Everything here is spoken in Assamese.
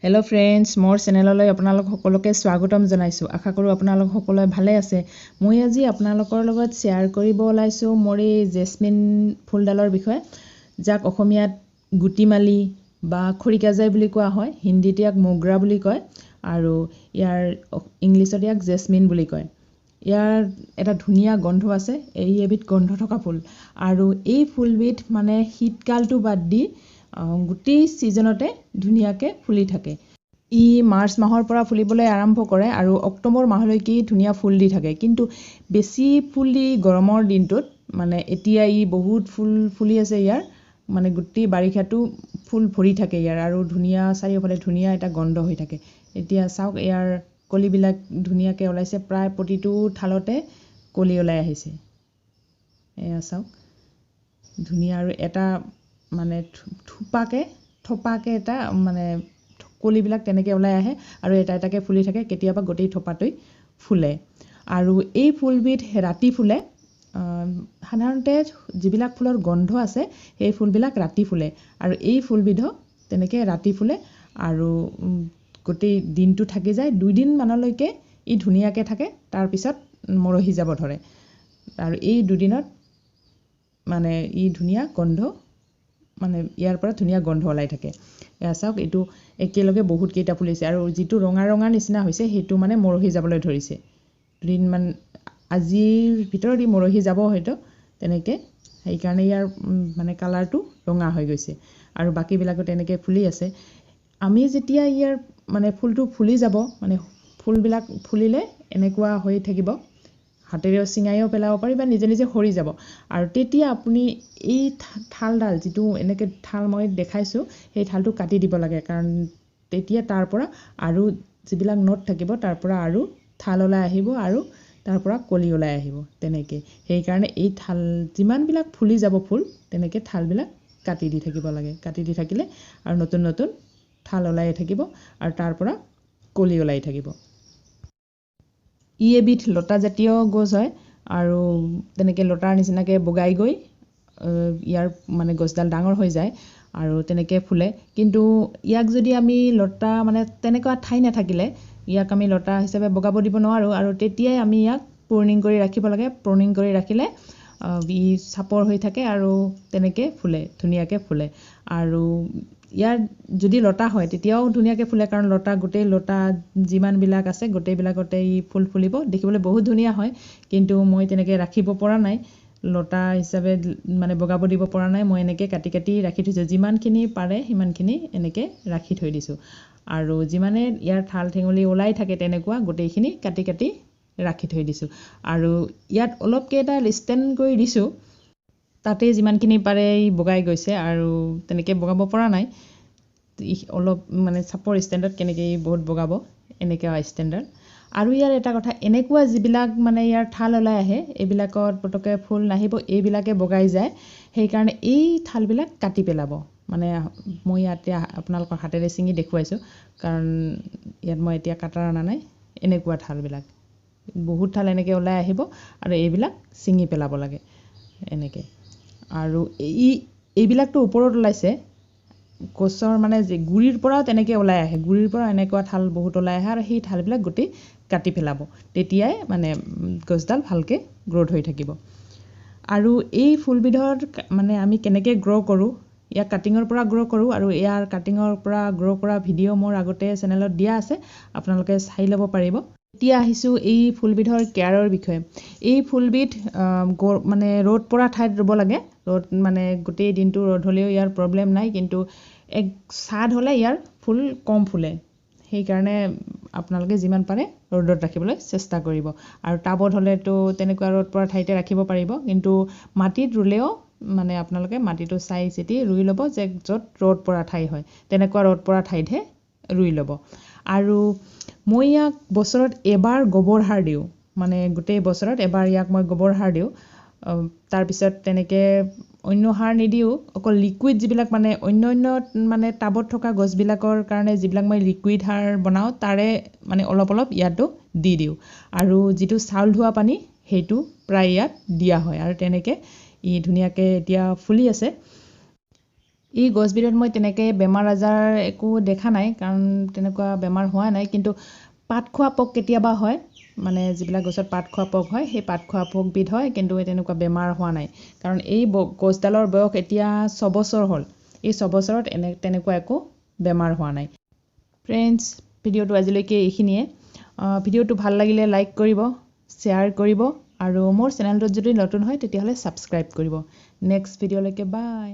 হেল্ল' ফ্ৰেণ্ডছ, মোৰ চেনেললৈ আপোনালোক সকলোকে স্বাগতম জনাইছোঁ। আশা কৰোঁ আপোনালোক সকলোৱে ভালে আছে। মই আজি আপোনালোকৰ লগত শ্বেয়াৰ কৰিব ওলাইছোঁ মোৰ এই জেচমিন ফুলডালৰ বিষয়ে, যাক অসমীয়াত গুটিমালি বা খৰিকাজাই বুলি কোৱা হয়, হিন্দীত ইয়াক মোগৰা বুলি কয় আৰু ইংলিছত ইয়াক জেচমিন বুলি কয়। ইয়াৰ এটা ধুনীয়া গন্ধ আছে। এই এবিধ গন্ধ থকা ফুল আৰু এই ফুলবিধ মানে শীতকালটো বাদ দি গোটেই ছিজনতে ধুনীয়াকৈ ফুলি থাকে। ই মাৰ্চ মাহৰ পৰা ফুলিবলৈ আৰম্ভ কৰে আৰু অক্টোবৰ মাহলৈকে ধুনীয়া ফুল দি থাকে। কিন্তু বেছি ফুল দি গৰমৰ দিনটোত মানে এতিয়া ই বহুত ফুল ফুলি আছে। ইয়াৰ মানে গোটেই বাৰিষাটো ফুল ভৰি থাকে ইয়াৰ আৰু ধুনীয়া চাৰিওফালে ধুনীয়া এটা গন্ধ হৈ থাকে। এতিয়া চাওক, ইয়াৰ কলিবিলাক ধুনীয়াকৈ ওলাইছে। প্ৰায় প্ৰতিটো ঠালতে কলি ওলাই আহিছে। এয়া চাওক, ধুনীয়া আৰু এটা মানে থোপাকে এটা মানে কলিবিলাক তেনেকৈ ওলাই আহে আৰু এটা এটাকৈ ফুলি থাকে। কেতিয়াবা গোটেই থোপাটোই ফুলে আৰু এই ফুলবিধ ৰাতি ফুলে। সাধাৰণতে যিবিলাক ফুলৰ গন্ধ আছে সেই ফুলবিলাক ৰাতি ফুলে আৰু এই ফুলবিধো তেনেকৈ ৰাতি ফুলে আৰু গোটেই দিনটো থাকি যায়। 2 দিনমানলৈকে ই ধুনীয়াকৈ থাকে, তাৰপিছত মৰহি যাব ধৰে আৰু এই 2 দিনত মানে ই ধুনীয়া গন্ধ, মানে ইয়াৰ পৰা ধুনীয়া গন্ধ ওলাই থাকে। এয়া চাওক, এইটো একেলগে বহুতকেইটা ফুলিছে আৰু যিটো ৰঙা ৰঙা নিচিনা হৈছে সেইটো মানে মৰহি যাবলৈ ধৰিছে। 2 দিনমান আজিৰ ভিতৰত ই মৰহি যাব হয়তো তেনেকৈ। সেইকাৰণে ইয়াৰ মানে কালাৰটো ৰঙা হৈ গৈছে আৰু বাকীবিলাকো তেনেকৈ ফুলি আছে। আমি যেতিয়া ইয়াৰ মানে ফুলটো ফুলি যাব, মানে ফুলবিলাক ফুলিলে এনেকুৱা হৈ থাকিব, হাতেৰেও ছিঙাইও পেলাব পাৰি বা নিজে নিজে সৰি যাব আৰু তেতিয়া আপুনি এই ঠালডাল, যিটো এনেকৈ ঠাল মই দেখাইছোঁ, সেই ঠালটো কাটি দিব লাগে। কাৰণ তেতিয়া তাৰ পৰা আৰু যিবিলাক নট থাকিব তাৰ পৰা আৰু ঠাল ওলাই আহিব আৰু তাৰ পৰা কলি ওলাই আহিব তেনেকৈ। সেইকাৰণে এই ঠাল যিমানবিলাক ফুলি যাব ফুল, তেনেকৈ ঠালবিলাক কাটি দি থাকিব লাগে। কাটি দি থাকিলে আৰু নতুন নতুন ঠাল ওলাই থাকিব আৰু তাৰ পৰা কলি ওলাই থাকিব। ই এবিধ লতাজাতীয় গছ হয় আৰু তেনেকৈ লতাৰ নিচিনাকৈ বগাই গৈ ইয়াৰ মানে গছডাল ডাঙৰ হৈ যায় আৰু তেনেকৈ ফুলে। কিন্তু ইয়াক যদি আমি লতা, মানে তেনেকুৱা ঠাই নাথাকিলে ইয়াক আমি লতা হিচাপে বগাব দিব নোৱাৰোঁ আৰু তেতিয়াই আমি ইয়াক প্ৰুনিং কৰি ৰাখিব লাগে। প্ৰুনিং কৰি ৰাখিলে ই চাপৰ হৈ থাকে আৰু তেনেকৈ ফুলে, ধুনীয়াকৈ ফুলে। আৰু ইয়াৰ যদি লতা হয় তেতিয়াও ধুনীয়াকৈ ফুলে, কাৰণ গোটেই লতা যিমানবিলাক আছে গোটেইবিলাকতে ই ফুল ফুলিব। দেখিবলৈ বহুত ধুনীয়া হয়, কিন্তু মই তেনেকৈ ৰাখিব পৰা নাই, লতা হিচাপে মানে বগাব দিব পৰা নাই। মই এনেকৈ কাটি কাটি ৰাখি থৈছোঁ, যিমানখিনি পাৰে সিমানখিনি এনেকৈ ৰাখি থৈ দিছোঁ আৰু যিমানে ইয়াৰ ঠাল ঠেঙুলি ওলাই থাকে তেনেকুৱা গোটেইখিনি কাটি কাটি ৰাখি থৈ দিছোঁ। আৰু ইয়াত অলপকেইটা ষ্টেণ্ড কৰি দিছোঁ, তাতেই যিমানখিনি পাৰে ই বগাই গৈছে আৰু তেনেকৈ বগাব পৰা নাই। অলপ মানে চাপৰ ষ্টেণ্ডত কেনেকৈ বহুত বগাব, এনেকুৱা ষ্টেণ্ডাৰ্ড। আৰু ইয়াৰ এটা কথা, এনেকুৱা যিবিলাক মানে ইয়াৰ ঠাল ওলাই আহে এইবিলাকত পটককৈ ফুল নাহিব, এইবিলাকে বগাই যায়। সেইকাৰণে এই ঠালবিলাক কাটি পেলাব। মানে মই ইয়াতে আপোনালোকৰ হাতেৰে ছিঙি দেখুৱাইছোঁ, কাৰণ ইয়াত মই এতিয়া কাটাৰ অনা নাই। এনেকুৱা ঠালবিলাক বহুত ঠাল এনেকৈ ওলাই আহিব আৰু এইবিলাক ছিঙি পেলাব লাগে এনেকৈ। আৰু এইবিলাকতো ওপৰত ওলাইছে, গছৰ মানে গুৰিৰ পৰাও তেনেকৈ ওলাই আহে, গুৰিৰ পৰা এনেকুৱা ঠাল বহুত ওলাই আহে আৰু সেই ঠালবিলাক গোটেই কাটি পেলাব। তেতিয়াই মানে গছডাল ভালকৈ গ্ৰ'থ হৈ থাকিব। আৰু এই ফুলবিধৰ মানে আমি কেনেকৈ গ্ৰ' কৰোঁ, ইয়াক কাটিঙৰ পৰা গ্ৰ' কৰোঁ আৰু ইয়াৰ কাটিঙৰ পৰা গ্ৰ' কৰা ভিডিঅ' মোৰ আগতে চেনেলত দিয়া আছে, আপোনালোকে চাই ল'ব পাৰিব। এতিয়া আহিছোঁ এই ফুলবিধৰ কেয়াৰৰ বিষয়ে। এই ফুলবিধ মানে ৰ'দ পৰা ঠাইত ৰুব লাগে। ৰ'দ মানে গোটেই দিনটো ৰ'দ হ'লেও ইয়াৰ প্ৰব্লেম নাই, কিন্তু ছাদ হ'লে ইয়াৰ ফুল কম ফুলে। সেইকাৰণে আপোনালোকে যিমান পাৰে ৰ'দত ৰাখিবলৈ চেষ্টা কৰিব। আৰু টাবত হ'লেতো তেনেকুৱা ৰ'দ পৰা ঠাইতে ৰাখিব পাৰিব, কিন্তু মাটিত ৰুলেও মানে আপোনালোকে মাটিটো চাই চিতি ৰুই ল'ব, যে য'ত ৰ'দ পৰা ঠাই হয় তেনেকুৱা ৰ'দ পৰা ঠাইতহে ৰুই ল'ব। আৰু মই ইয়াক বছৰত এবাৰ গোবৰ সাৰ দিওঁ, মানে গোটেই বছৰত এবাৰ ইয়াক মই গোবৰ সাৰ দিওঁ। তাৰপিছত তেনেকৈ অন্য সাৰ নিদিওঁ, অকল লিকুইড যিবিলাক মানে অন্য মানে টাবত থকা গছবিলাকৰ কাৰণে যিবিলাক মই লিকুইড সাৰ বনাওঁ, তাৰে মানে অলপ অলপ ইয়াতো দি দিওঁ। আৰু যিটো চাউল ধোৱা পানী সেইটো প্ৰায় ইয়াত দিয়া হয় আৰু তেনেকৈ ই ধুনীয়াকৈ এতিয়া ফুলি আছে। এই গছবিধত মই তেনেকৈ বেমাৰ আজাৰ একো দেখা নাই, কাৰণ তেনেকুৱা বেমাৰ হোৱা নাই। কিন্তু পাত খোৱা পোক কেতিয়াবা হয়, মানে যিবিলাক গছত পাত খোৱা পোক হয়, সেই পাত খোৱা পোকবিধ হয়, কিন্তু তেনেকুৱা বেমাৰ হোৱা নাই। কাৰণ এই গছডালৰ বয়স এতিয়া 6 বছৰ হ'ল। এই 6 বছৰত তেনেকুৱা একো বেমাৰ হোৱা নাই। ফ্ৰেণ্ডছ, ভিডিঅ'টো আজিলৈকে এইখিনিয়ে। ভিডিঅ'টো ভাল লাগিলে লাইক কৰিব, শ্বেয়াৰ কৰিব, আৰু মোৰ চেনেলটোত যদি নতুন হয় তেতিয়াহ'লে ছাবস্ক্ৰাইব কৰিব। নেক্সট ভিডিঅ'লৈকে বাই।